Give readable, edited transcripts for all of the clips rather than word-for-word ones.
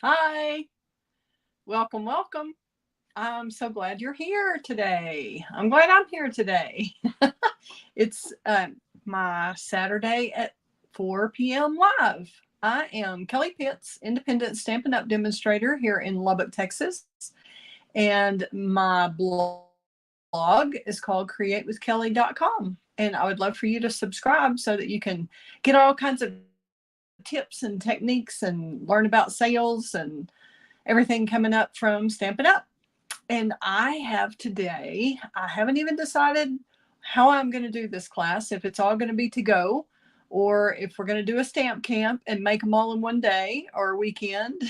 Hi, welcome, welcome. I'm so glad you're here today. I'm glad I'm here today. It's my Saturday at 4 p.m. live. I am Kelly Pitts, independent Stampin' Up! Demonstrator here in Lubbock, Texas. And my blog is called createwithkelly.com. And I would love for you to subscribe so that you can get all kinds of tips and techniques and learn about sales and everything coming up from Stampin' Up! And I have today, I haven't even decided how I'm going to do this class, if it's all going to be to go, or if we're going to do a stamp camp and make them all in one day or weekend,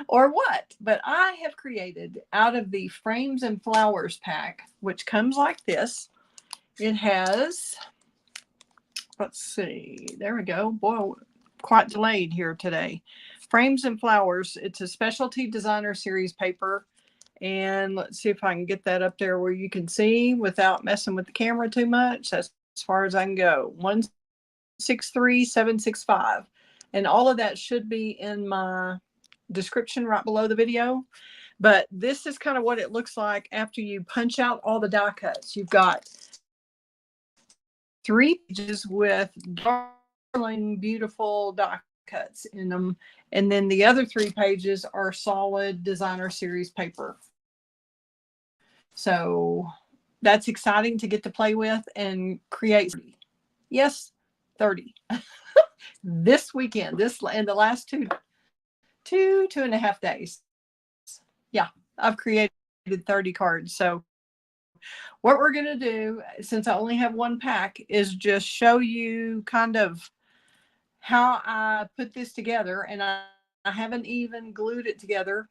or what. But I have created out of the Frames and Flowers pack, which comes like this. It has, let's see, there we go. Boy, quite delayed here today. Frames and Flowers. It's a specialty designer series paper. And let's see if I can get that up there where you can see without messing with the camera too much. That's as far as I can go. 163765. And all of that should be in my description right below the video. But this is kind of what it looks like after you punch out all the die cuts. You've got 3 pages with darling, beautiful die cuts in them. And then the other 3 pages are solid designer series paper. So that's exciting to get to play with and create. Yes, 30 this weekend, this in the last two and a half days. Yeah, I've created 30 cards. So what we're going to do, since I only have one pack, is just show you kind of how I put this together. And I haven't even glued it together.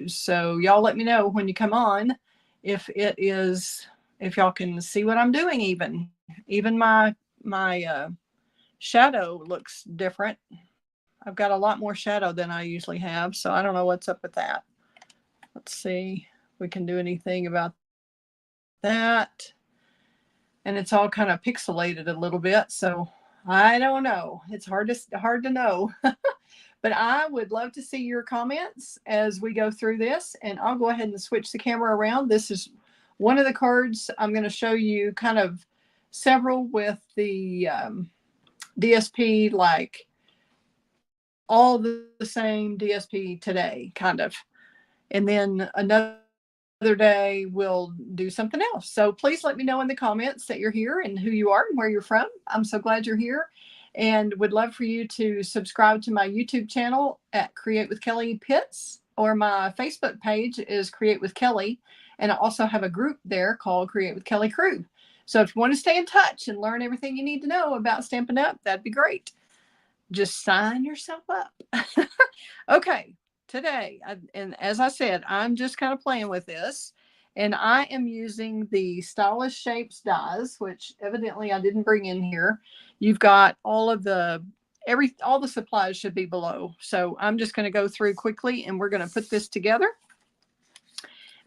So y'all let me know when you come on if it is, if y'all can see what I'm doing. Even my shadow looks different. I've got a lot more shadow than I usually have, so I don't know what's up with that. Let's see if we can do anything about that. And it's all kind of pixelated a little bit, so I don't know. It's hard to know. But I would love to see your comments as we go through this, and I'll go ahead and switch the camera around. This is one of the cards. I'm going to show you kind of several with the DSP, like all the same DSP today, kind of. And then another day we'll do something else. So please let me know in the comments that you're here and who you are and where you're from. I'm so glad you're here, and would love for you to subscribe to my YouTube channel at Create with Kelly Pitts, or my Facebook page is Create with Kelly. And I also have a group there called Create with Kelly Crew. So if you want to stay in touch and learn everything you need to know about Stampin' Up, that'd be great. Just sign yourself up. Okay, today, and as I said, I'm just kind of playing with this. And I am using the Stylish Shapes dies, which evidently I didn't bring in here. You've got all of all the supplies should be below. So I'm just going to go through quickly and we're going to put this together.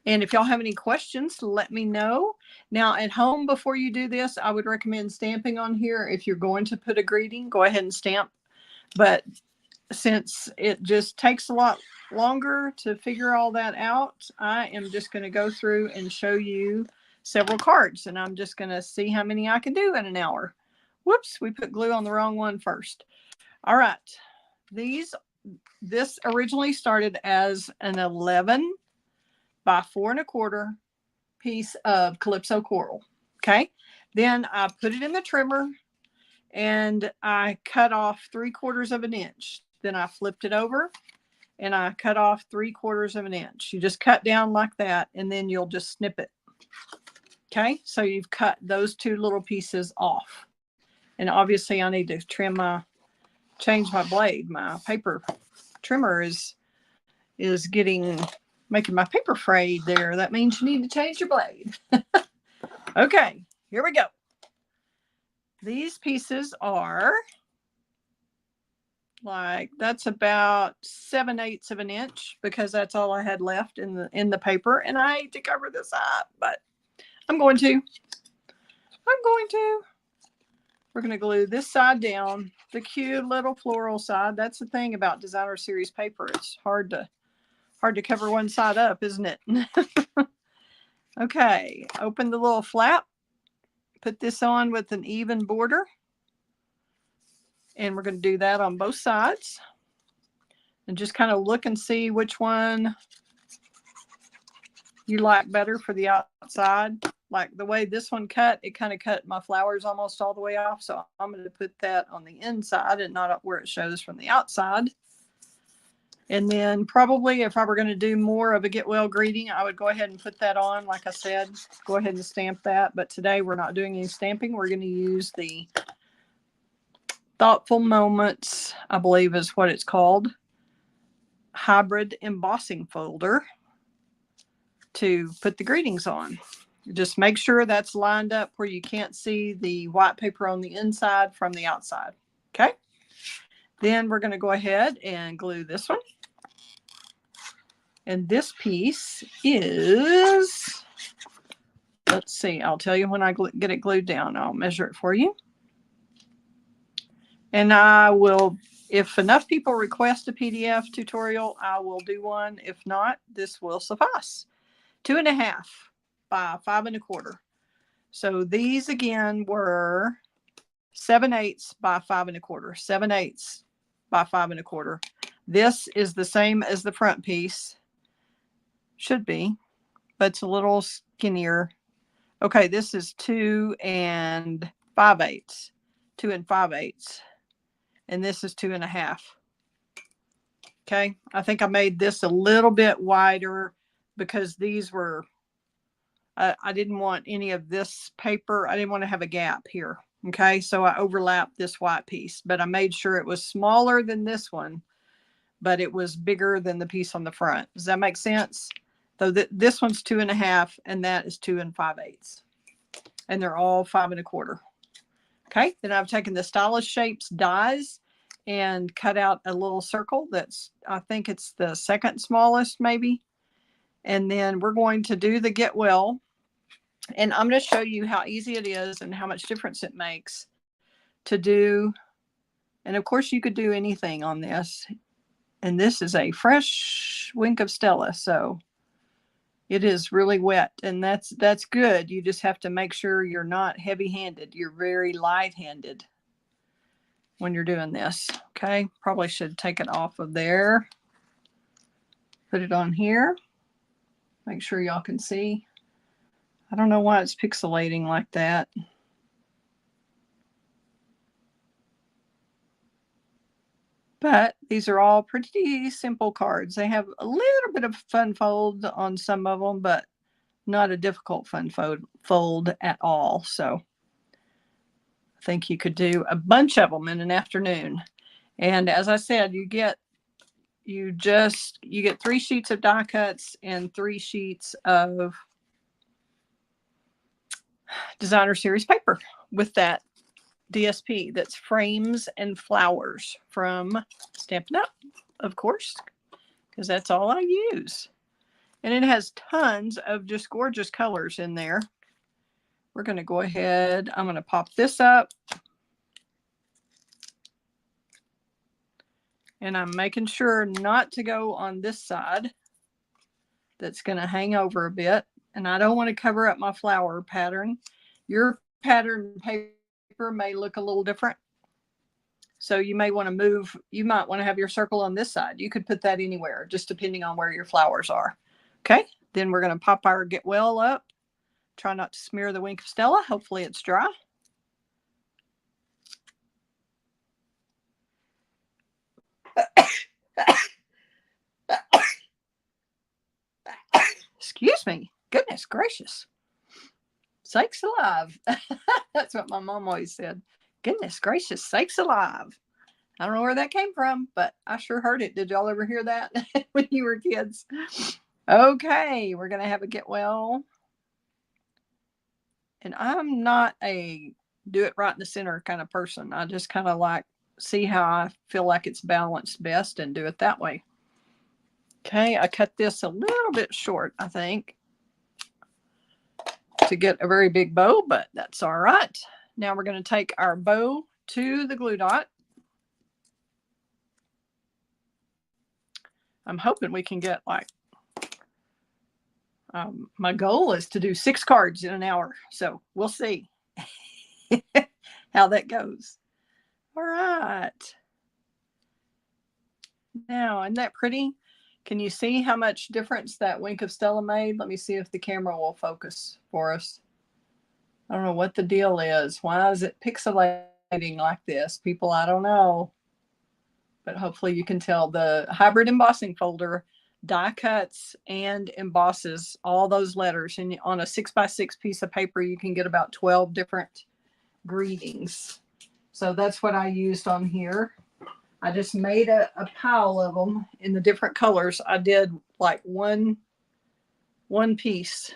And if y'all have any questions, let me know. Now at home, before you do this, I would recommend stamping on here. If you're going to put a greeting, go ahead and stamp. But since it just takes a lot longer to figure all that out, I am just going to go through and show you several cards, and I'm just going to see how many I can do in an hour. Whoops, we put glue on the wrong one first. All right, this originally started as an 11 by 4 1/4 piece of Calypso coral. Okay, then I put it in the trimmer and I cut off 3/4 of an inch. Then I flipped it over and I cut off 3/4 of an inch. You just cut down like that, and then you'll just snip it. Okay, so you've cut those 2 little pieces off. And obviously I need to change my blade. My paper trimmer is making my paper frayed there. That means you need to change your blade. Okay, here we go. These pieces are like, that's about 7/8 of an inch, because that's all I had left in the paper, and I hate to cover this up, but I'm going to. We're going to glue this side down, the cute little floral side. That's the thing about designer series paper. It's hard to cover one side up, isn't it? Okay, open the little flap. Put this on with an even border. And we're going to do that on both sides. And just kind of look and see which one you like better for the outside. Like the way this one cut, it kind of cut my flowers almost all the way off. So I'm going to put that on the inside and not where it shows from the outside. And then probably if I were going to do more of a get well greeting, I would go ahead and put that on. Like I said, go ahead and stamp that. But today we're not doing any stamping. We're going to use the Thoughtful Moments, I believe is what it's called, hybrid embossing folder to put the greetings on. Just make sure that's lined up where you can't see the white paper on the inside from the outside. Okay. Then we're going to go ahead and glue this one. And this piece is, let's see, I'll tell you when I get it glued down. I'll measure it for you. And I will, if enough people request a PDF tutorial, I will do one. If not, this will suffice. 2.5 by 5 1/4. So these again were 7/8 by 5 1/4. 7/8 by 5 1/4. This is the same as the front piece. Should be, but it's a little skinnier. Okay, this is 2 5/8. 2 5/8. And this is 2.5. Okay, I think I made this a little bit wider because these were, I didn't want any of this paper. I didn't want to have a gap here. Okay, so I overlapped this white piece, but I made sure it was smaller than this one, but it was bigger than the piece on the front. Does that make sense? So this one's 2.5 and that is 2 5/8. And they're all 5 1/4. Okay, then I've taken the Stylish Shapes dies and cut out a little circle that's, I think it's the second smallest maybe. And then we're going to do the Get Well. And I'm going to show you how easy it is and how much difference it makes to do. And of course you could do anything on this. And this is a fresh wink of Stella. So it is really wet, and that's good. You just have to make sure you're not heavy-handed. You're very light-handed when you're doing this. Okay, probably should take it off of there. Put it on here. Make sure y'all can see. I don't know why it's pixelating like that. But these are all pretty simple cards. They have a little bit of fun fold on some of them, but not a difficult fun fold at all. So I think you could do a bunch of them in an afternoon. And as I said, you get 3 sheets of die cuts and 3 sheets of designer series paper with that DSP. That's Frames and Flowers from Stampin' Up, of course, because that's all I use. And it has tons of just gorgeous colors in there. We're going to go ahead. I'm going to pop this up. And I'm making sure not to go on this side. That's going to hang over a bit. And I don't want to cover up my flower pattern. Your pattern paper may look a little different. So you may want to move, you might want to have your circle on this side. You could put that anywhere, just depending on where your flowers are. Okay, then we're going to pop our Get Well up. Try not to smear the wink of Stella. Hopefully it's dry. Excuse me. Goodness gracious. Sakes alive. That's what my mom always said. Goodness gracious, sakes alive. I don't know where that came from, but I sure heard it. Did y'all ever hear that when you were kids? Okay, we're going to have a Get Well. And I'm not a do it right in the center kind of person. I just kind of like see how I feel like it's balanced best and do it that way. Okay, I cut this a little bit short, I think, to get a very big bow, but that's all right. Now we're going to take our bow to the glue dot. I'm hoping we can get like, my goal is to do 6 cards in an hour. So we'll see how that goes. All right. Now, isn't that pretty? Can you see how much difference that wink of Stella made? Let me see if the camera will focus for us. I don't know what the deal is. Why is it pixelating like this? People, I don't know. But hopefully you can tell. The hybrid embossing folder die cuts and embosses all those letters. And on a 6x6 piece of paper, you can get about 12 different greetings. So that's what I used on here. I just made a pile of them in the different colors. I did like one piece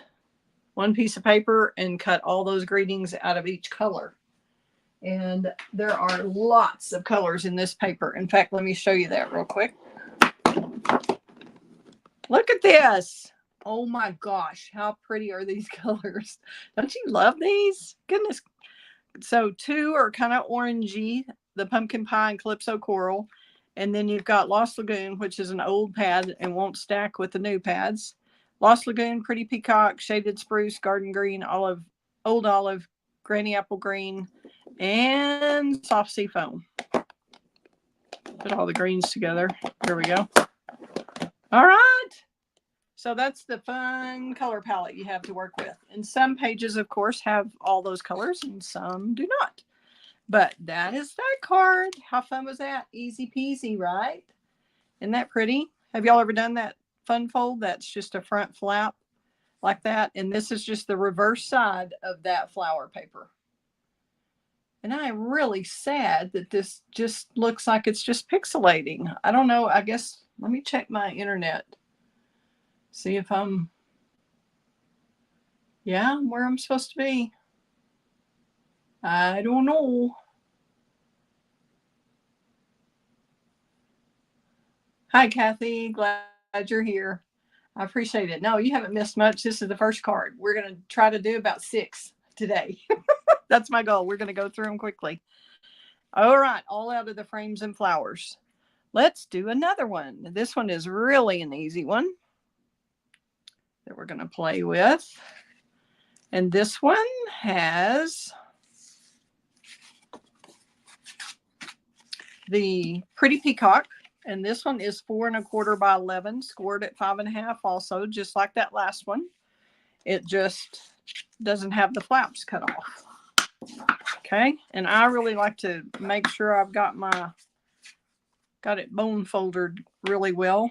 of paper and cut all those greetings out of each color. And there are lots of colors in this paper. In fact, let me show you that real quick. Look at this. Oh my gosh, how pretty are these colors? Don't you love these? Goodness. So 2 are kind of orangey, the pumpkin pie and calypso coral. And then you've got Lost Lagoon, which is an old pad and won't stack with the new pads. Lost Lagoon, Pretty Peacock, Shaded Spruce, Garden Green, Olive, Old Olive, Granny Apple Green, and Soft Sea Foam. Put all the greens together. There we go. All right. So that's the fun color palette you have to work with. And some pages, of course, have all those colors and some do not. But that is that card. How fun was that? Easy peasy, right? Isn't that pretty? Have y'all ever done that fun fold? That's just a front flap like that. And this is just the reverse side of that flower paper. And I am really sad that this just looks like it's just pixelating. I don't know. I guess, let me check my internet. See if I'm, yeah, where I'm supposed to be. I don't know. Hi, Kathy. Glad you're here. I appreciate it. No, you haven't missed much. This is the first card. We're going to try to do about 6 today. That's my goal. We're going to go through them quickly. All right. All out of the frames and flowers. Let's do another one. This one is really an easy one that we're going to play with. And this one has the Pretty Peacock. And this one is 4 1/4 by 11, scored at 5 1/2 also, just like that last one. It just doesn't have the flaps cut off. Okay. And I really like to make sure I've got it bone folded really well.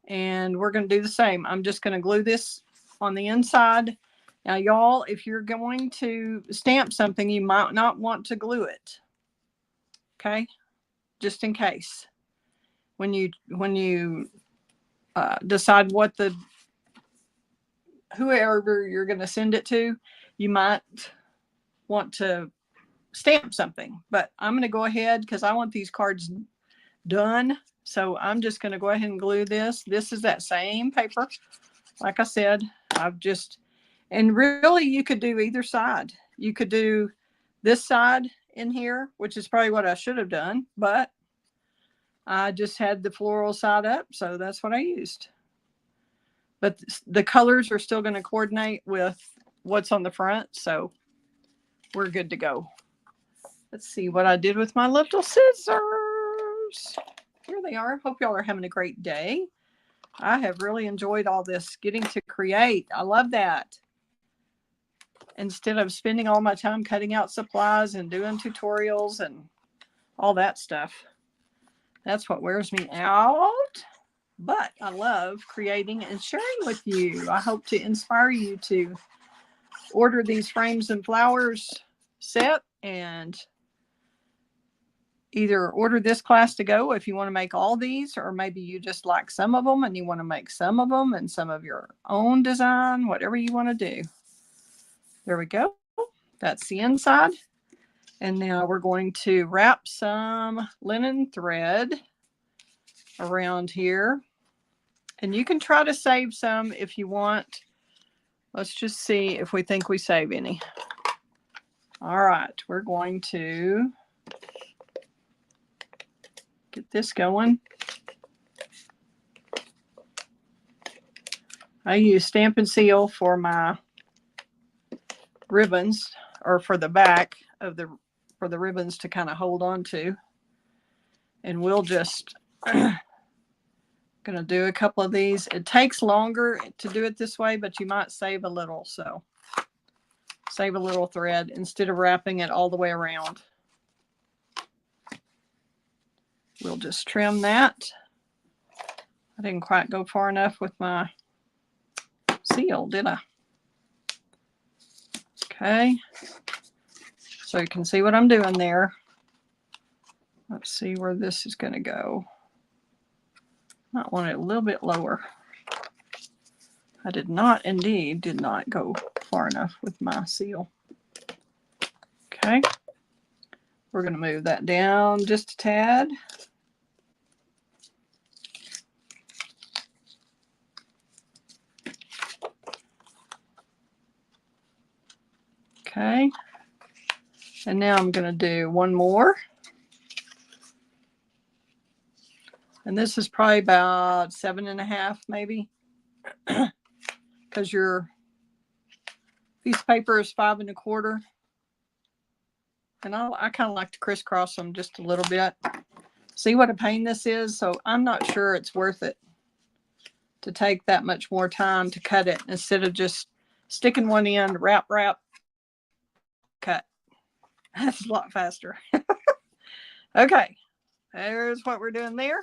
And we're going to do the same. I'm just going to glue this on the inside. Now, y'all, if you're going to stamp something, you might not want to glue it. Okay. Just in case. When you decide what whoever you're going to send it to, you might want to stamp something. But I'm going to go ahead because I want these cards done. So I'm just going to go ahead and glue this. This is that same paper. Like I said, and really you could do either side. You could do this side in here, which is probably what I should have done, but I just had the floral side up, so that's what I used. But the colors are still going to coordinate with what's on the front, so we're good to go. Let's see what I did with my little scissors. Here they are. Hope y'all are having a great day. I have really enjoyed all this, getting to create. I love that. Instead of spending all my time cutting out supplies and doing tutorials and all that stuff. That's what wears me out. But I love creating and sharing with you. I hope to inspire you to order these frames and flowers set and either order this class to go if you want to make all these, or maybe you just like some of them and you want to make some of them and some of your own design, whatever you want to do. There we go. That's the inside. And now we're going to wrap some linen thread around here. And you can try to save some if you want. Let's just see if we think we save any. All right, we're going to get this going. I use Stampin' Seal for my ribbons, or for the back of the ribbons to kind of hold on to. And we'll just gonna do a couple of these. It takes longer to do it this way, but you might save a little. So save a little thread instead of wrapping it all the way around. We'll just trim that. I didn't quite go far enough with my seal, did I? Okay. So you can see what I'm doing there. Let's see where this is going to go. Might want it a little bit lower. I did not go far enough with my seal. Okay. We're going to move that down just a tad. Okay. And now I'm going to do one more. And this is probably about 7.5 maybe. Because your piece of paper is 5 1/4. And I kind of like to crisscross them just a little bit. See what a pain this is? So I'm not sure it's worth it to take that much more time to cut it instead of just sticking one end, wrap, cut. That's a lot faster. Okay, there's what we're doing there.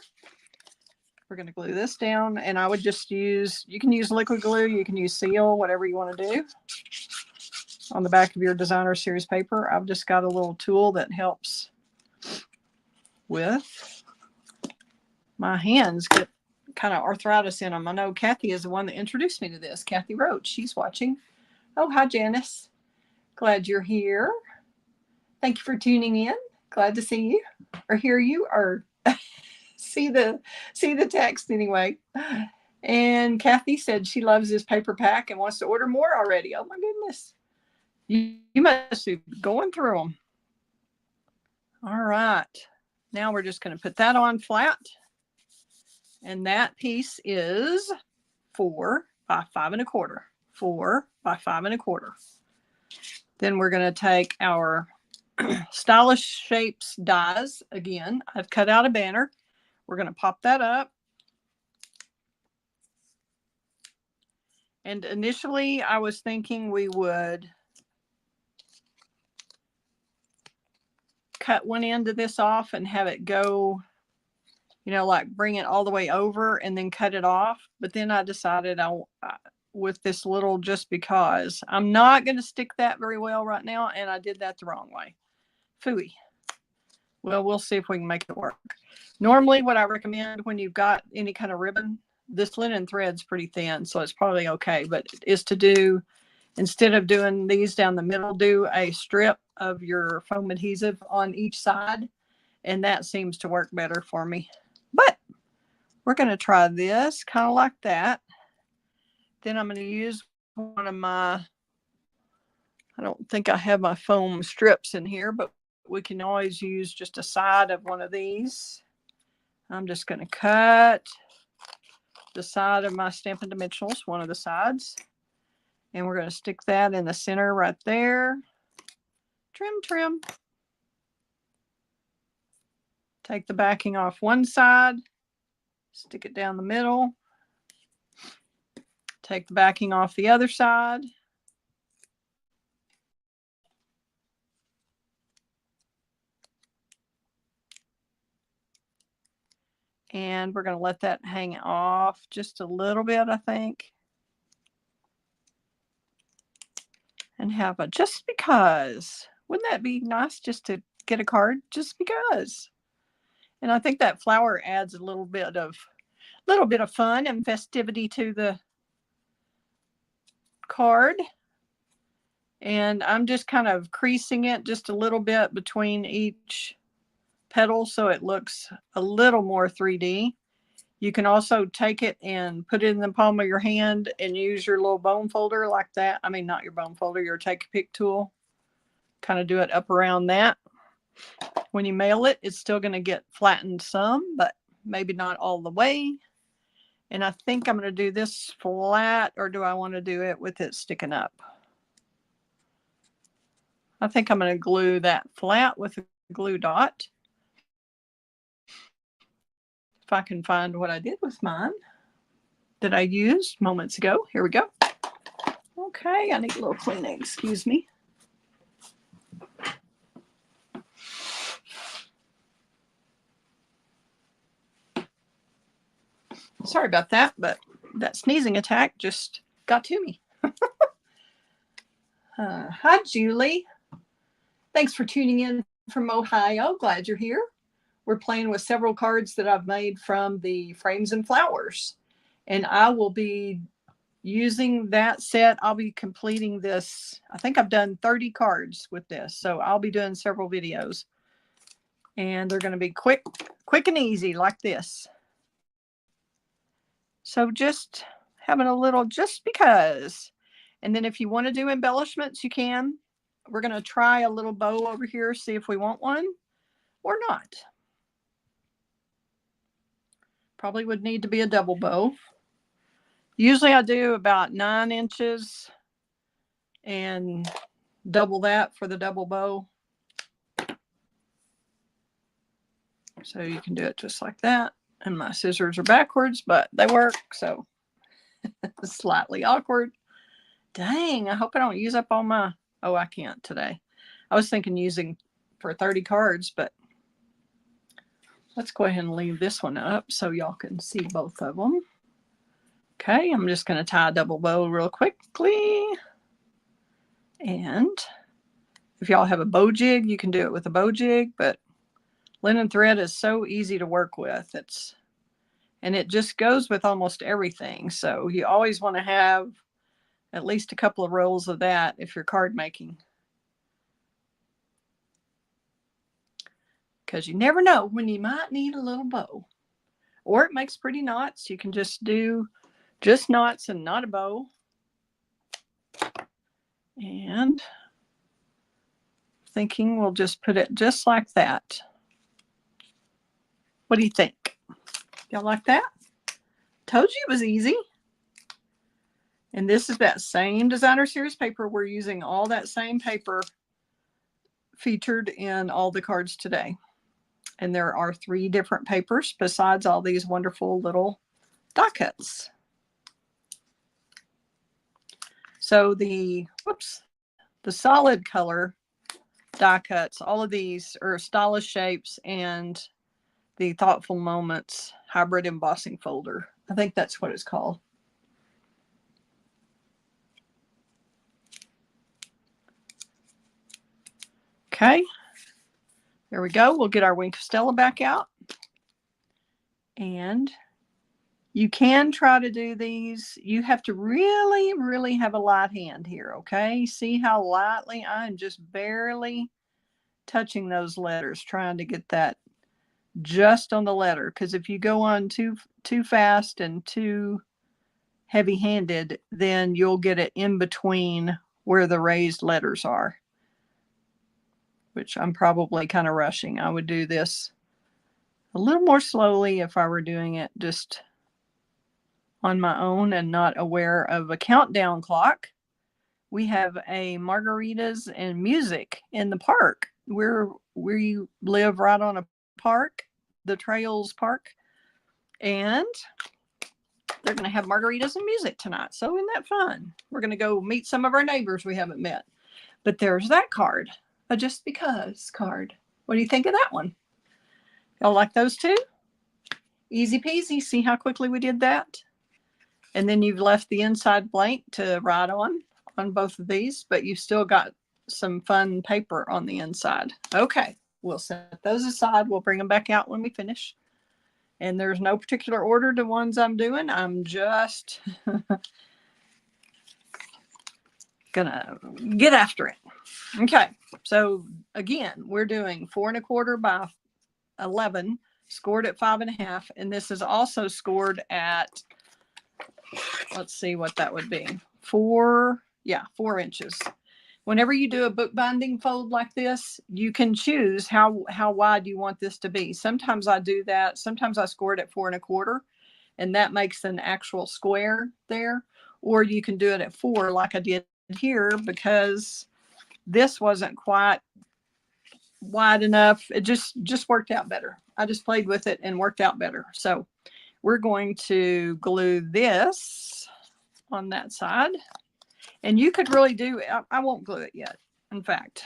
We're going to glue this down, and I would just use, you can use liquid glue, you can use seal, whatever you want to do on the back of your designer series paper. I've just got a little tool that helps with my hands get kind of arthritis in them. I know Kathy is the one that introduced me to this. Kathy Roach, she's watching. Oh, hi, Janice. Glad you're here. Thank you for tuning in. Glad to see you or hear you or see the text anyway. And Kathy said she loves this paper pack and wants to order more already. Oh my goodness. You must be going through them. All right. Now we're just going to put that on flat. And that piece is 4 by 5 1/4. 4 by 5 1/4. Then we're going to take our Stylish Shapes dies again. I've cut out a banner. We're going to pop that up. And initially I was thinking we would cut one end of this off and have it go, you know, like bring it all the way over and then cut it off. But then I decided with this little, just because I'm not going to stick that very well right now. And I did that the wrong way. Phooey. Well, we'll see if we can make it work. Normally what I recommend when you've got any kind of ribbon, this linen thread's pretty thin, so it's probably okay, but is to do, instead of doing these down the middle, do a strip of your foam adhesive on each side. And that seems to work better for me. But we're going to try this kind of like that. Then I'm going to use one of my, I don't think I have my foam strips in here, but we can always use just a side of one of these. I'm just going to cut the side of my Stampin' Dimensionals, one of the sides. And we're going to stick that in the center right there. Trim, trim. Take the backing off one side. Stick it down the middle. Take the backing off the other side. And we're going to let that hang off just a little bit, I think. And have a just because. Wouldn't that be nice just to get a card just because? And I think that flower adds a little bit of fun and festivity to the card. And I'm just kind of creasing it just a little bit between each petal so it looks a little more 3D. You can also take it and put it in the palm of your hand and use your little bone folder like that. I mean, not your bone folder, your take a pick tool kind of do it up around that. When you mail it, it's still going to get flattened some, but maybe not all the way. And I think I'm going to do this flat, or do I want to do it with it sticking up? I think I'm going to glue that flat with a glue dot. If I can find what I did with mine that I used moments ago. Here we go. Okay, I need a little cleaning, excuse me. Sorry about that, but that sneezing attack just got to me. Hi, Julie. Thanks for tuning in from Ohio. Glad you're here. We're playing with several cards that I've made from the Frames and Flowers. And I will be using that set. I'll be completing this. I think I've done 30 cards with this. So I'll be doing several videos. And they're going to be quick and easy like this. So just having a little just because. And then if you want to do embellishments, you can. We're going to try a little bow over here, see if we want one or not. Probably would need to be a double bow. Usually I do about 9 inches and double that for the double bow. So you can do it just like that. And my scissors are backwards, but they work. So slightly awkward. Dang, I hope I don't use up all my, oh, I can't today. I was thinking using for 30 cards, but let's go ahead and leave this one up so y'all can see both of them. Okay, I'm just going to tie a double bow real quickly. And if y'all have a bow jig, you can do it with a bow jig, but linen thread is so easy to work with. And it just goes with almost everything. So you always want to have at least a couple of rolls of that if you're card making. Because you never know when you might need a little bow. Or it makes pretty knots. You can just do just knots and not a bow. And thinking we'll just put it just like that. What do you think? Y'all like that? Told you it was easy. And this is that same designer series paper. We're using all that same paper featured in all the cards today. And there are 3 different papers besides all these wonderful little die cuts. So the solid color die cuts, all of these are stylish shapes and the Thoughtful Moments hybrid embossing folder. I think that's what it's called. Okay, there we go. We'll get our Wink of Stella back out. And you can try to do these. You have to really, really have a light hand here, okay? See how lightly I'm just barely touching those letters, trying to get that just on the letter. Because if you go on too fast and too heavy-handed, then you'll get it in between where the raised letters are, which I'm probably kind of rushing. I would do this a little more slowly if I were doing it just on my own and not aware of a countdown clock. We have a margaritas and music in the park. We live right on a park, the Trails Park, and they're going to have margaritas and music tonight. So isn't that fun? We're going to go meet some of our neighbors we haven't met. But there's that card, a just because card. What do you think of that one? Y'all like those too? Easy peasy. See how quickly we did that? And then you've left the inside blank to write on both of these, but you've still got some fun paper on the inside. Okay, we'll set those aside. We'll bring them back out when we finish. And there's no particular order to ones I'm doing. I'm just gonna get after it. Okay, so again, we're doing 4 1/4 by 11, scored at 5 1/2, and this is also scored at, let's see what that would be. 4 inches. whenever you do a bookbinding fold like this, you can choose how wide you want this to be. Sometimes I do that. Sometimes I score it at 4 1/4, and that makes an actual square there. Or you can do it at 4 like I did here, because this wasn't quite wide enough. It just worked out better. I just played with it and worked out better. So we're going to glue this on that side. And you could really do, I won't glue it yet. In fact,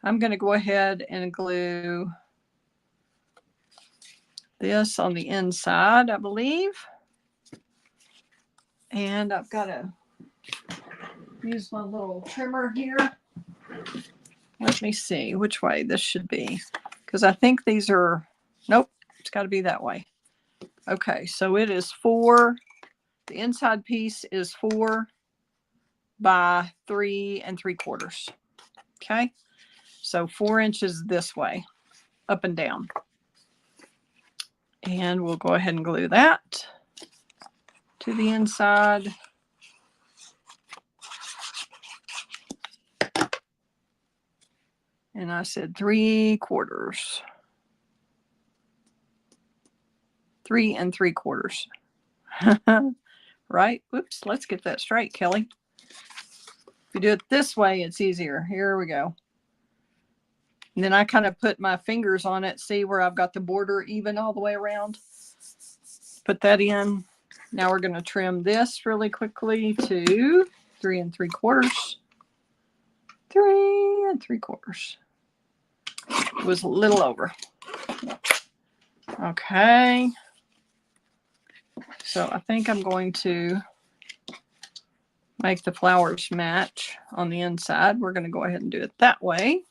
I'm going to go ahead and glue this on the inside, I believe. And I've got to use my little trimmer here. Let me see which way this should be, because I think these are, nope, it's got to be that way. Okay, so it is 4, the inside piece is 4 by 3 3/4. Okay, so 4 inches this way, up and down. And we'll go ahead and glue that to the inside. And I said 3/4. 3 3/4. Right? Oops, let's get that straight, Kelly. If you do it this way, it's easier. Here we go. And then I kind of put my fingers on it, see where I've got the border even all the way around. Put that in. Now we're going to trim this really quickly to 3 3/4. 3 3/4. It was a little over. Okay. So I think I'm going to make the flowers match on the inside. We're going to go ahead and do it that way.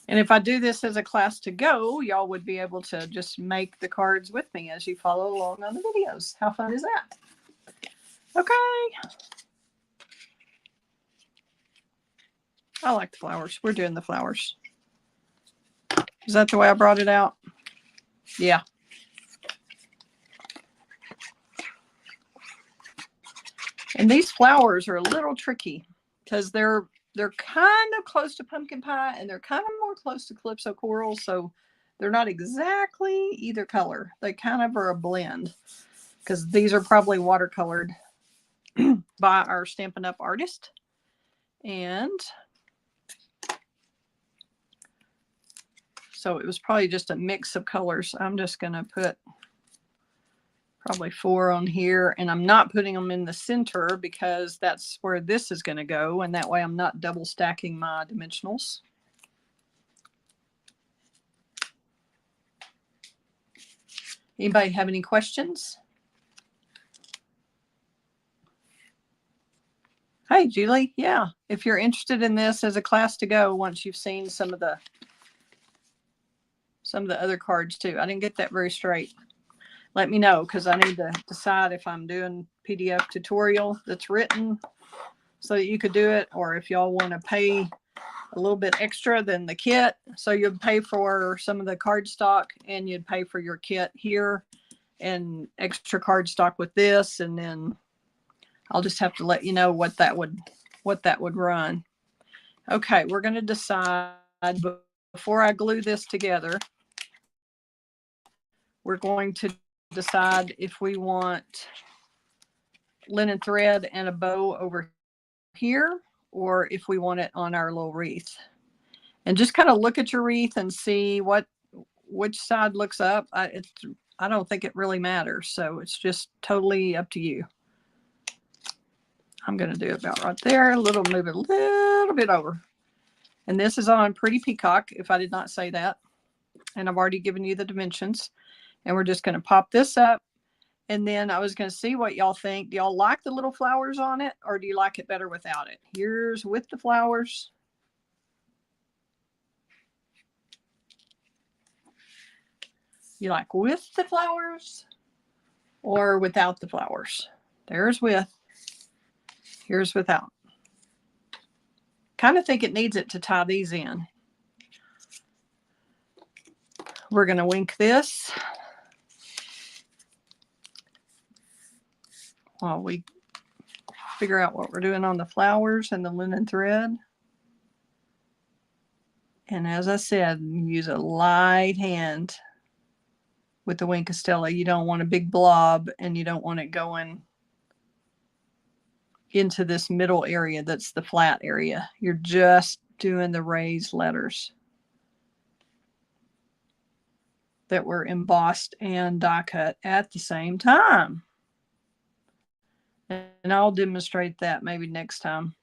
And if I do this as a class to go, y'all would be able to just make the cards with me as you follow along on the videos. How fun is that? Okay. I like the flowers. We're doing the flowers. Is that the way I brought it out? Yeah. And these flowers are a little tricky because they're kind of close to pumpkin pie and they're kind of more close to calypso coral, so they're not exactly either color. They kind of are a blend because these are probably watercolored by our Stampin' Up artist. And so it was probably just a mix of colors. I'm just going to put probably 4 on here, and I'm not putting them in the center because that's where this is going to go, and that way I'm not double stacking my dimensionals. Anybody have any questions? Hey, Julie. Yeah, if you're interested in this as a class to go, once you've seen some of the other cards too. I didn't get that very straight. Let me know, because I need to decide if I'm doing PDF tutorial that's written so that you could do it, or if y'all want to pay a little bit extra than the kit. So you'd pay for some of the cardstock and you'd pay for your kit here and extra cardstock with this, and then I'll just have to let you know what that would run. Okay, we're going to decide before I glue this together. We're going to decide if we want linen thread and a bow over here, or if we want it on our little wreath. And just kind of look at your wreath and see which side looks up. I don't think it really matters, so it's just totally up to you. I'm going to do about right there, move it a little bit over. And this is on Pretty Peacock, if I did not say that. And I've already given you the dimensions. And we're just going to pop this up. And then I was going to see what y'all think. Do y'all like the little flowers on it, or do you like it better without it? Here's with the flowers. You like with the flowers or without the flowers? There's with. Here's without. Kind of think it needs it to tie these in. We're going to wink this. while we figure out what we're doing on the flowers and the linen thread. And as I said, use a light hand with the Wink of Stella. You don't want a big blob, and you don't want it going into this middle area that's the flat area. You're just doing the raised letters that were embossed and die cut at the same time. And I'll demonstrate that maybe next time.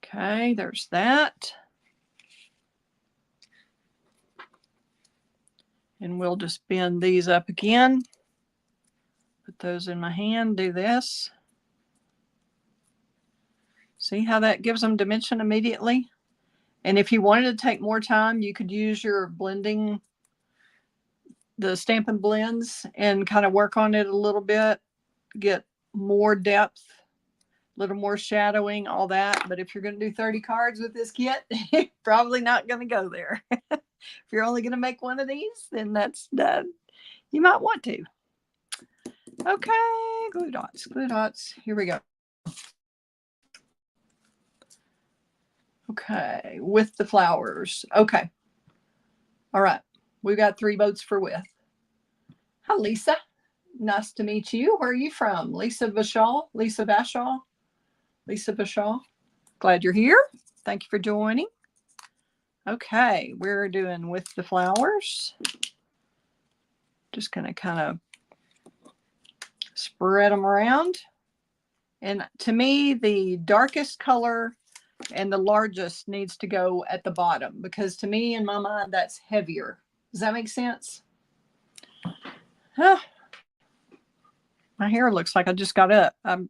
Okay, there's that. And we'll just bend these up again. Put those in my hand, do this. See how that gives them dimension immediately? And if you wanted to take more time, you could use your blending, the Stampin' Blends, and kind of work on it a little bit, get more depth, a little more shadowing, all that. But if you're going to do 30 cards with this kit, you're probably not going to go there. If you're only going to make one of these, then that's done. You might want to. Okay, glue dots, glue dots. Here we go. Okay, with the flowers. Okay. All right. We've got 3 boats for with. Hi, Lisa. Nice to meet you. Where are you from? Lisa Vachal? Lisa Vachal? Lisa Vachal. Glad you're here. Thank you for joining. Okay, we're doing with the flowers. Just going to kind of spread them around. And to me, the darkest color and the largest needs to go at the bottom, because to me, in my mind, that's heavier. Does that make sense? Huh. My hair looks like I just got up. I've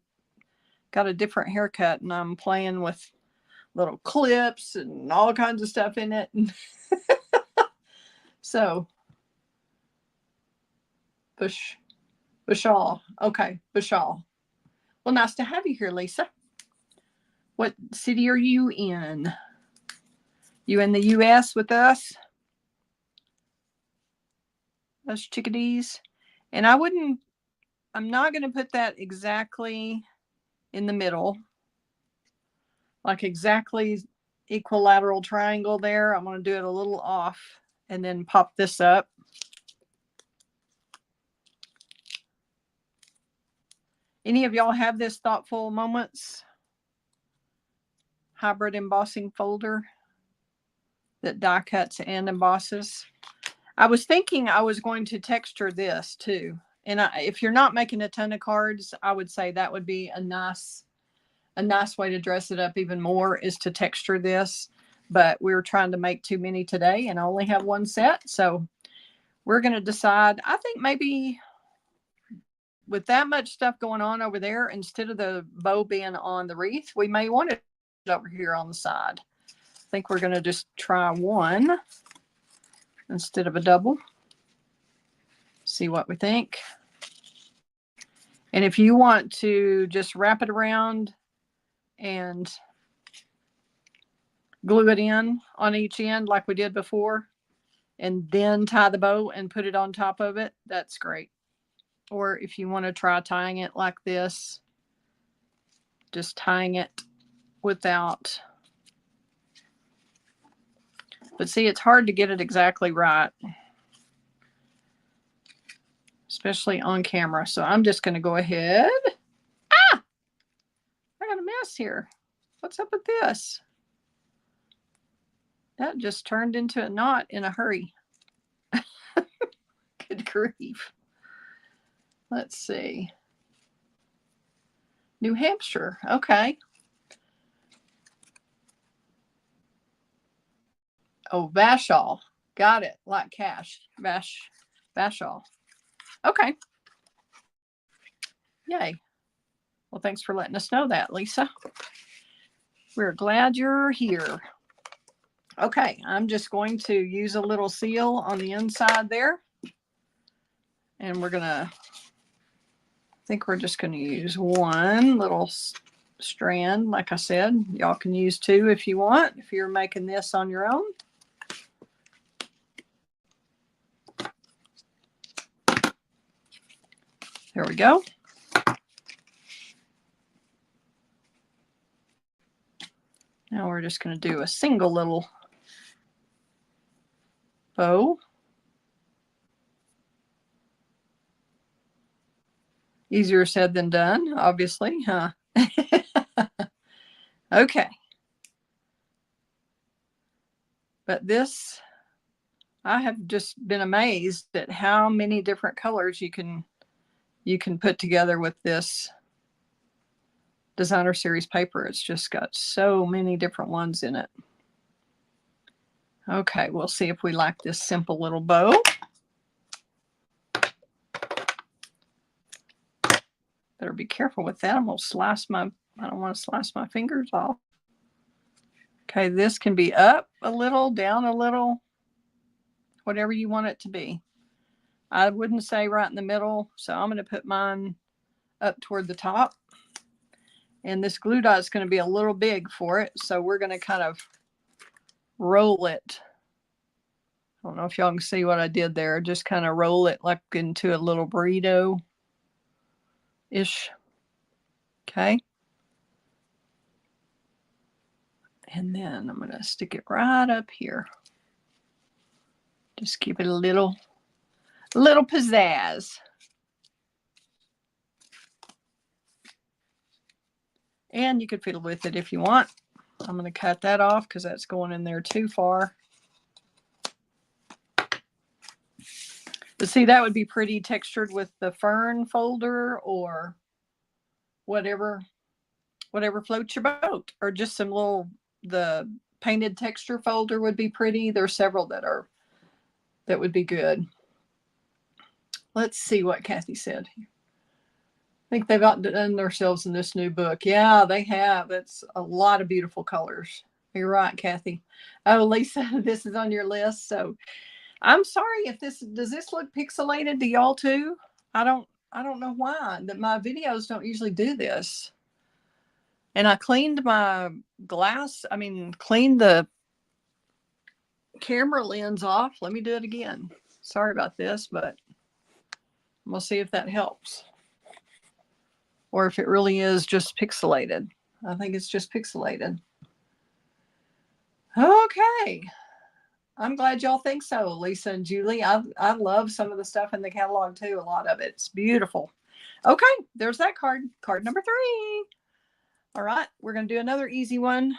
got a different haircut, and I'm playing with little clips and all kinds of stuff in it. So, Bashal. Okay, Bashal. Well, nice to have you here, Lisa. What city are you in? You in the U.S. with us? Us chickadees. And I'm not going to put that exactly in the middle, like exactly equilateral triangle there. I'm going to do it a little off and then pop this up. Any of y'all have this Thoughtful Moments hybrid embossing folder that die cuts and embosses? I was thinking I was going to texture this too. And if you're not making a ton of cards, I would say that would be a nice way to dress it up even more, is to texture this. But we were trying to make too many today and I only have one set. So we're going to decide, I think maybe with that much stuff going on over there, instead of the bow being on the wreath, we may want it over here on the side. I think we're going to just try one instead of a double. See what we think. And if you want to just wrap it around and glue it in on each end like we did before, and then tie the bow and put it on top of it, that's great. Or if you want to try tying it like this, just tying it without. But see, it's hard to get it exactly right, especially on camera. So I'm just going to go ahead. Ah! I got a mess here. What's up with this? That just turned into a knot in a hurry. Good grief. Let's see. New Hampshire. Okay. Oh, Vashal. Got it. Like cash. Vashal. Okay. Yay. Well, thanks for letting us know that, Lisa. We're glad you're here. Okay, I'm just going to use a little seal on the inside there. And we're going to, I think we're just going to use one little strand. Like I said, y'all can use 2 if you want, if you're making this on your own. There we go. Now we're just going to do a single little bow. Easier said than done, obviously, huh? Okay. But this, I have just been amazed at how many different colors you can put together with this designer series paper. It's just got so many different ones in it. Okay, we'll see if we like this simple little bow. Better be careful with that. I'm gonna slice my, I don't want to slice my fingers off. Okay, this can be up a little, down a little, whatever you want it to be. I wouldn't say right in the middle, so I'm gonna put mine up toward the top. And this glue dot is going to be a little big for it, so we're going to kind of roll it. I don't know if y'all can see what I did there. Just kind of roll it like into a little burrito-ish. Okay. And then I'm going to stick it right up here. Just keep it a little pizzazz. And you could fiddle with it if you want. I'm going to cut that off because that's going in there too far. But see, that would be pretty textured with the fern folder or whatever floats your boat, or just some little, the painted texture folder would be pretty. There's several that would be good. Let's see what Kathy said. I think they've outdone themselves in this new book. Yeah, they have. It's a lot of beautiful colors. You're right, Kathy. Oh, Lisa, this is on your list. So I'm sorry if does this look pixelated to y'all too? I don't know why that my videos don't usually do this. And I cleaned my cleaned the camera lens off. Let me do it again. Sorry about this, but we'll see if that helps. Or if it really is just pixelated. I think it's just pixelated. Okay. I'm glad y'all think so, Lisa and Julie. I love some of the stuff in the catalog too. A lot of it. It's beautiful. Okay, there's that card. Card number 3. All right, we're going to do another easy one.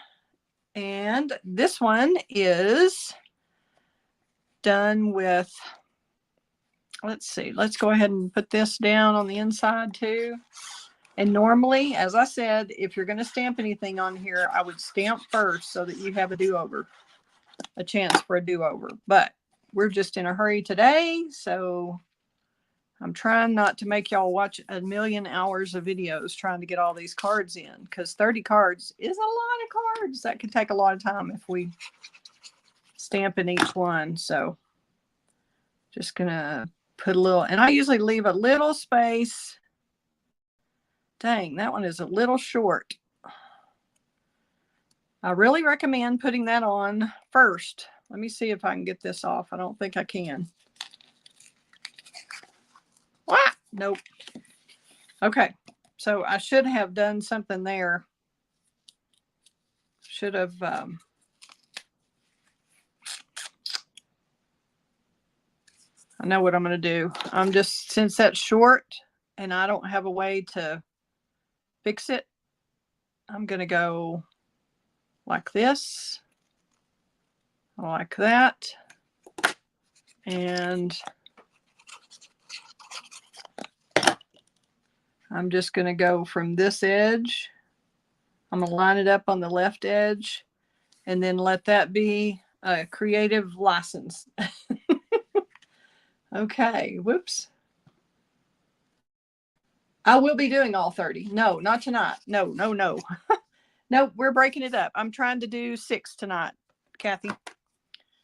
And this one is done with, let's see, let's go ahead and put this down on the inside too. And normally, as I said, if you're going to stamp anything on here, I would stamp first so that you have a do-over. A chance for a do-over, but we're just in a hurry today, so I'm trying not to make y'all watch a million hours of videos trying to get all these cards in, because 30 cards is a lot of cards. That could take a lot of time if we stamp in each one. So just gonna put a little, and I usually leave a little space. Dang, that one is a little short. I really recommend putting that on first. Let me see if I can get this off. I don't think I can. Ah, nope. Okay, so I should have done something there. Should have. I know what I'm going to do. I'm just, since that's short and I don't have a way to fix it, I'm going to go like this, like that, and I'm just going to go from this edge. I'm going to line it up on the left edge and then let that be a creative license. Okay, whoops. I will be doing all 30. No, not tonight. No. No, we're breaking it up. I'm trying to do 6 tonight, Kathy.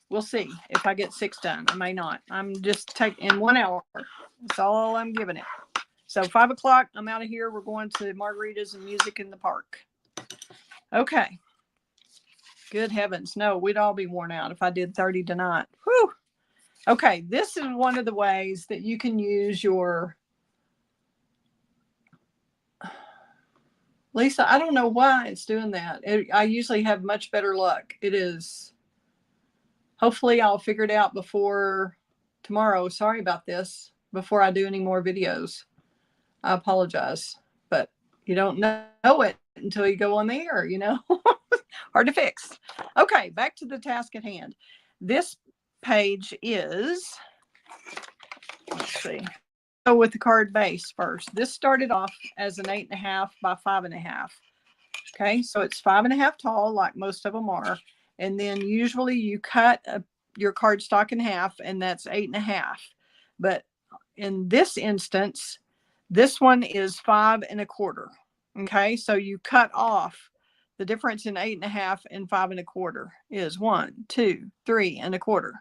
We'll see if I get 6 done. I may not. I'm just taking 1 hour. That's all I'm giving it. So 5 o'clock, I'm out of here. We're going to margaritas and music in the park. Okay. Good heavens. No, we'd all be worn out if I did 30 tonight. Whew. Okay, this is one of the ways that you can use your Lisa, I don't know why it's doing that. I usually have much better luck. It is. Hopefully I'll figure it out before tomorrow. Sorry about this. Before I do any more videos. I apologize. But you don't know it until you go on the air, you know. Hard to fix. Okay, back to the task at hand. This page is, let's see. So with the card base first. This started off as an 8.5 by 5.5. Okay, so it's 5.5 tall, like most of them are. And then usually you cut your cardstock in half, and that's 8.5. But in this instance, this one is 5.25. Okay, so you cut off. The difference in 8.5 and 5.25 is 1, 2, 3.25,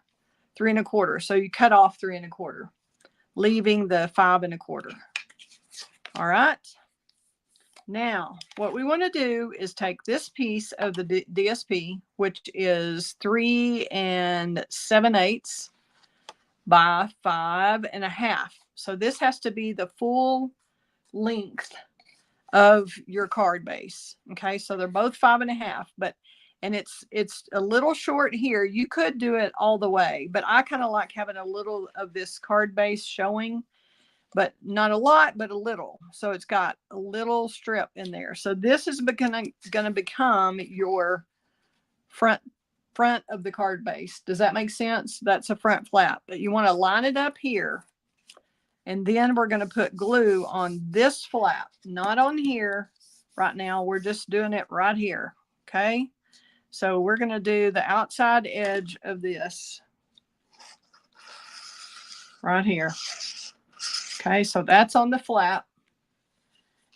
3.25. So you cut off 3.25, leaving the 5.25. All right. Now, what we want to do is take this piece of the DSP, which is 3 7/8 by 5.5. So this has to be the full length of your card base. Okay, so they're both 5.5, and it's a little short here. You could do it all the way, but I kind of like having a little of this card base showing, but not a lot, but a little. So it's got a little strip in there. So this is going to become your front of the card base. Does that make sense? That's a front flap, but you want to line it up here. And then we're going to put glue on this flap, not on here right now. We're just doing it right here. Okay. So we're going to do the outside edge of this right here. Okay, so that's on the flap.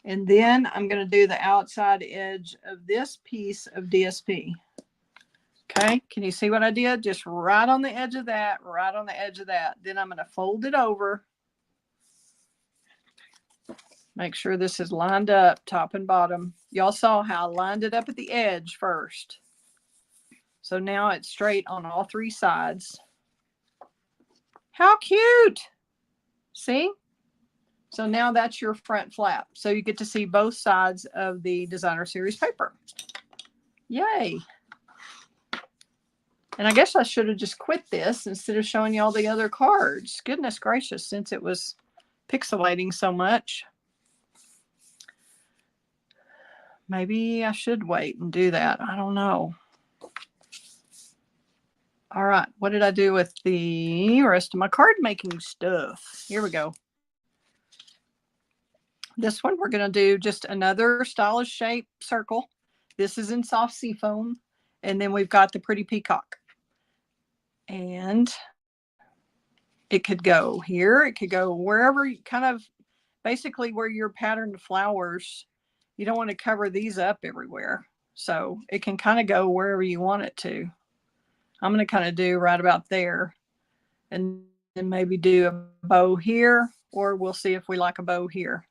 And then I'm going to do the outside edge of this piece of DSP. Okay, can you see what I did? Just right on the edge of that, right on the edge of that. Then I'm going to fold it over. Make sure this is lined up top and bottom. Y'all saw how I lined it up at the edge first. So now it's straight on all three sides. How cute! See? So now that's your front flap. So you get to see both sides of the designer series paper. Yay. And I guess I should have just quit this instead of showing you all the other cards. Goodness gracious, since it was pixelating so much. Maybe I should wait and do that. I don't know. All right, what did I do with the rest of my card making stuff? Here we go. This one, we're going to do just another stylish shape circle. This is in soft seafoam. And then we've got the pretty peacock. And it could go here. It could go wherever, kind of basically where your patterned flowers, you don't want to cover these up everywhere. So it can kind of go wherever you want it to. I'm going to kind of do right about there. And then maybe do a bow here, or we'll see if we like a bow here.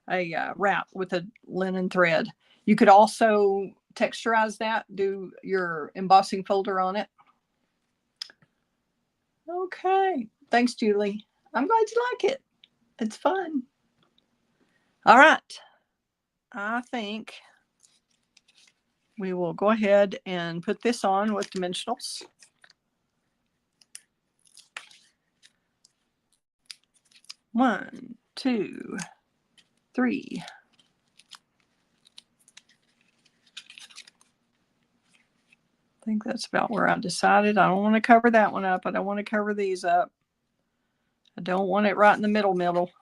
A wrap with a linen thread. You could also texturize that, do your embossing folder on it. Okay, thanks, Julie. I'm glad you like it. It's fun. All right, I think we will go ahead and put this on with dimensionals. One, 2, 3. I think that's about where I decided. I don't want to cover that one up. I don't want to cover these up. I don't want it right in the middle.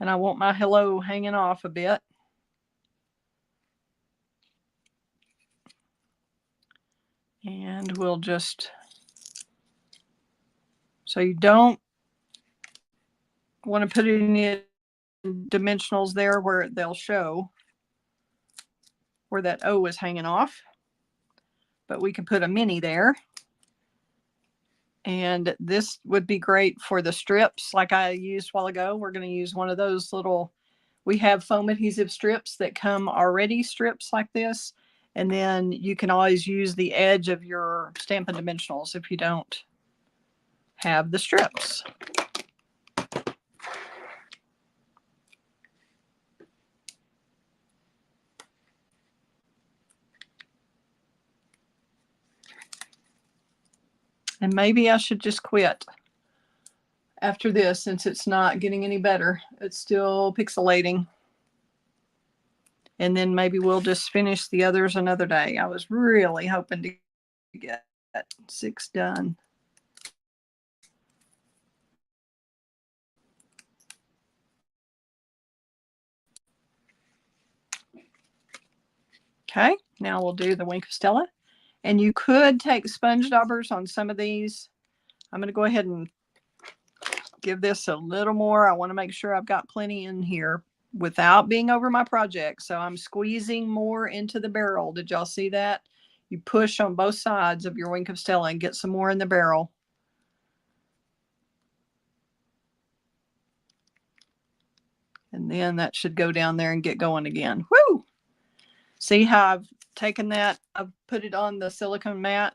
And I want my hello hanging off a bit. And we'll just, so you don't want to put any dimensionals there where they'll show where that O is hanging off. But we can put a mini there. And this would be great for the strips like I used a while ago. We're going to use one of those little, we have foam adhesive strips that come already strips like this. And then you can always use the edge of your Stampin' Dimensionals if you don't have the strips. And maybe I should just quit after this since it's not getting any better. It's still pixelating. And then maybe we'll just finish the others another day. I was really hoping to get 6 done. Okay, now we'll do the Wink of Stella. And you could take sponge daubers on some of these. I'm going to go ahead and give this a little more. I want to make sure I've got plenty in here without being over my project. So I'm squeezing more into the barrel. Did y'all see that? You push on both sides of your Wink of Stella and get some more in the barrel. And then that should go down there and get going again. Woo! See how I've taken that, I've put it on the silicone mat.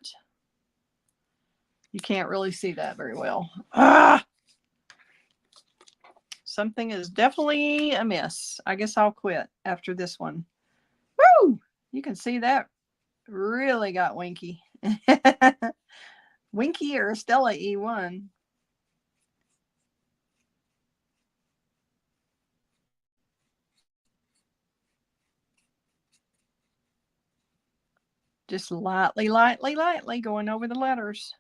You can't really see that very well. Ah! Something is definitely amiss. I guess I'll quit after this one. Woo! You can see that really got winky. Winky or Stella E1. Just lightly, lightly, lightly going over the letters.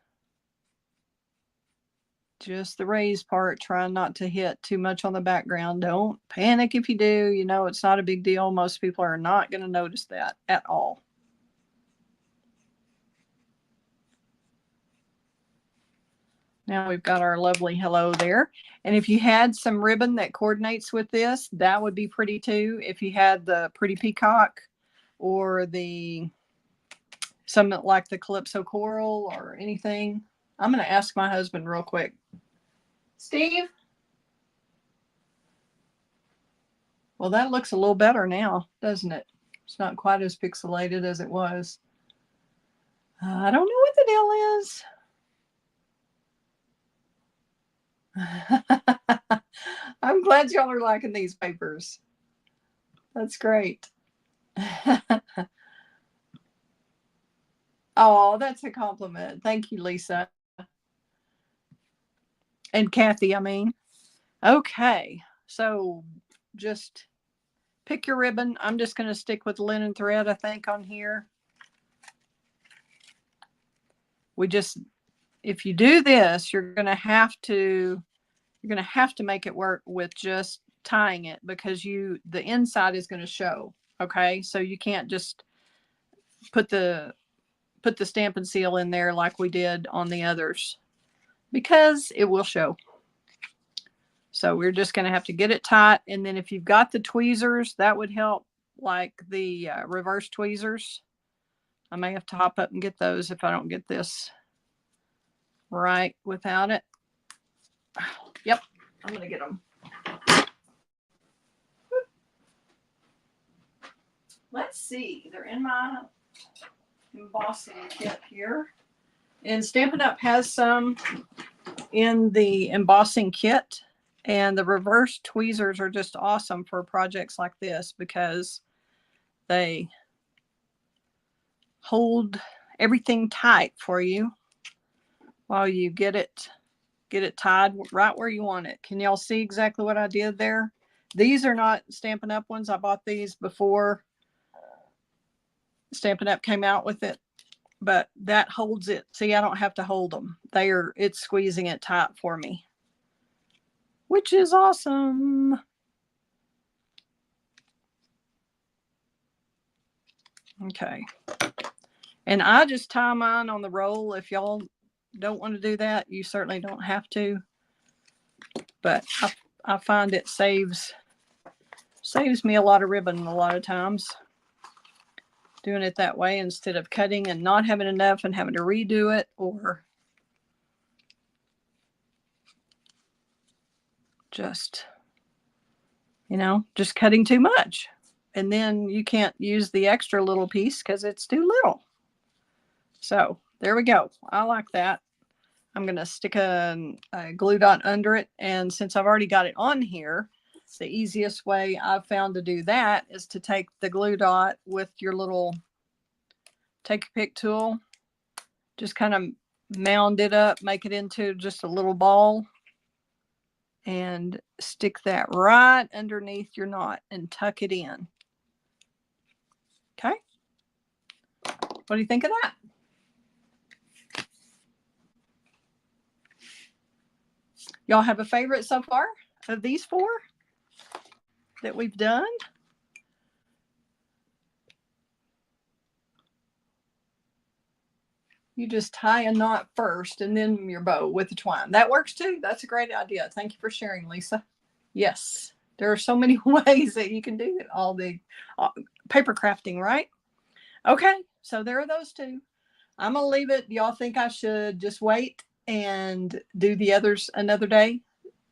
Just the raised part, trying not to hit too much on the background. Don't panic if you do. You know, it's not a big deal. Most people are not going to notice that at all. Now we've got our lovely hello there. And if you had some ribbon that coordinates with this, that would be pretty too. If you had the pretty peacock or the something like the Calypso coral or anything. I'm going to ask my husband real quick. Steve? Well, that looks a little better now, doesn't it? It's not quite as pixelated as it was. I don't know what the deal is. I'm glad y'all are liking these papers. That's great. Oh, that's a compliment. Thank you, Lisa. And Kathy, I mean. Okay, so just pick your ribbon. I'm just going to stick with linen thread, I think, on here. If you do this, you're going to have to make it work with just tying it because the inside is going to show. Okay, so you can't just put the Stampin' Seal in there like we did on the others because it will show. So we're just going to have to get it tight. And then if you've got the tweezers, that would help, like the reverse tweezers. I may have to hop up and get those if I don't get this right without it. Yep, I'm going to get them. Let's see. They're in my embossing kit here. And Stampin' Up has some in the embossing kit. And the reverse tweezers are just awesome for projects like this because they hold everything tight for you while you get it tied right where you want it. Can y'all see exactly what I did there? These are not Stampin' Up ones. I bought these before Stampin' Up came out with it, but that holds it. See, I don't have to hold them. It's squeezing it tight for me, which is awesome. Okay. And I just tie mine on the roll. If y'all don't want to do that, you certainly don't have to. But I find it saves me a lot of ribbon a lot of times doing it that way instead of cutting and not having enough and having to redo it or just cutting too much. And then you can't use the extra little piece because it's too little. So there we go. I like that. I'm going to stick a glue dot under it. And since I've already got it on here, the easiest way I've found to do that is to take the glue dot with your little take a pick tool. Just kind of mound it up, make it into just a little ball, and stick that right underneath your knot and tuck it in. Okay. What do you think of that? Y'all have a favorite so far of these 4 that we've done? You just tie a knot first and then your bow with the twine. That works too. That's a great idea. Thank you for sharing, Lisa. Yes, there are so many ways that you can do all the paper crafting, right? Okay, so there are those 2. I'm going to leave it. Y'all think I should just wait and do the others another day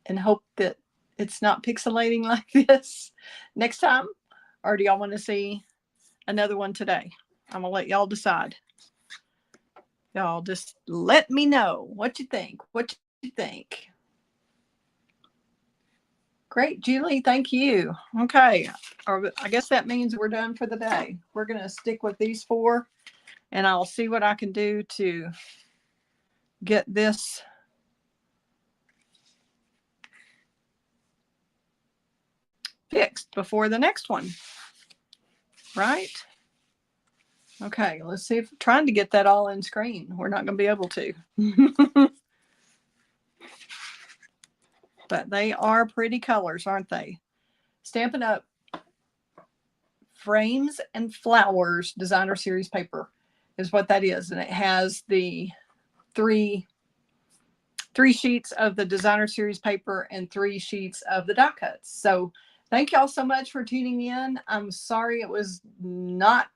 and hope that it's not pixelating like this next time? Or do y'all want to see another one today? I'm going to let y'all decide. Y'all just let me know what you think. What you think. Great, Julie. Thank you. Okay. I guess that means we're done for the day. We're going to stick with these 4, and I'll see what I can do to get this fixed before the next one. Right? Okay, let's see if trying to get that all in screen. We're not going to be able to. But they are pretty colors, aren't they? Stampin' Up! Frames and Flowers Designer Series paper is what that is. And it has the three sheets of the Designer Series paper and 3 sheets of the die cuts. So thank y'all so much for tuning in. I'm sorry it was not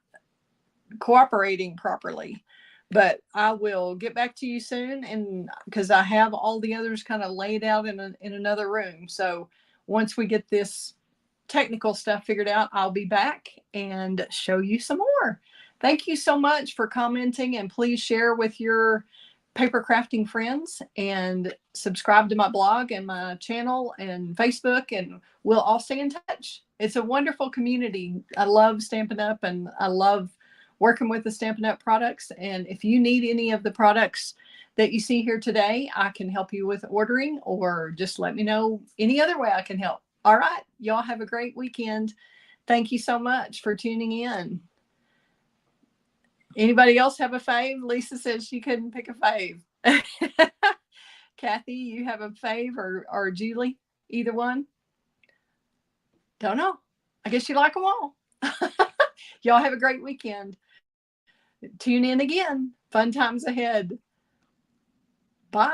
cooperating properly, but I will get back to you soon, and because I have all the others kind of laid out in another room. So once we get this technical stuff figured out, I'll be back and show you some more. Thank you so much for commenting, and please share with your paper crafting friends and subscribe to my blog and my channel and Facebook, and we'll all stay in touch. It's a wonderful community. I love Stampin' Up! And I love working with the Stampin' Up! Products. And if you need any of the products that you see here today, I can help you with ordering, or just let me know any other way I can help. All right. Y'all have a great weekend. Thank you so much for tuning in. Anybody else have a fave? Lisa said she couldn't pick a fave. Kathy, you have a fave, or Julie? Either one? Don't know. I guess you like them all. Y'all have a great weekend. Tune in again. Fun times ahead. Bye.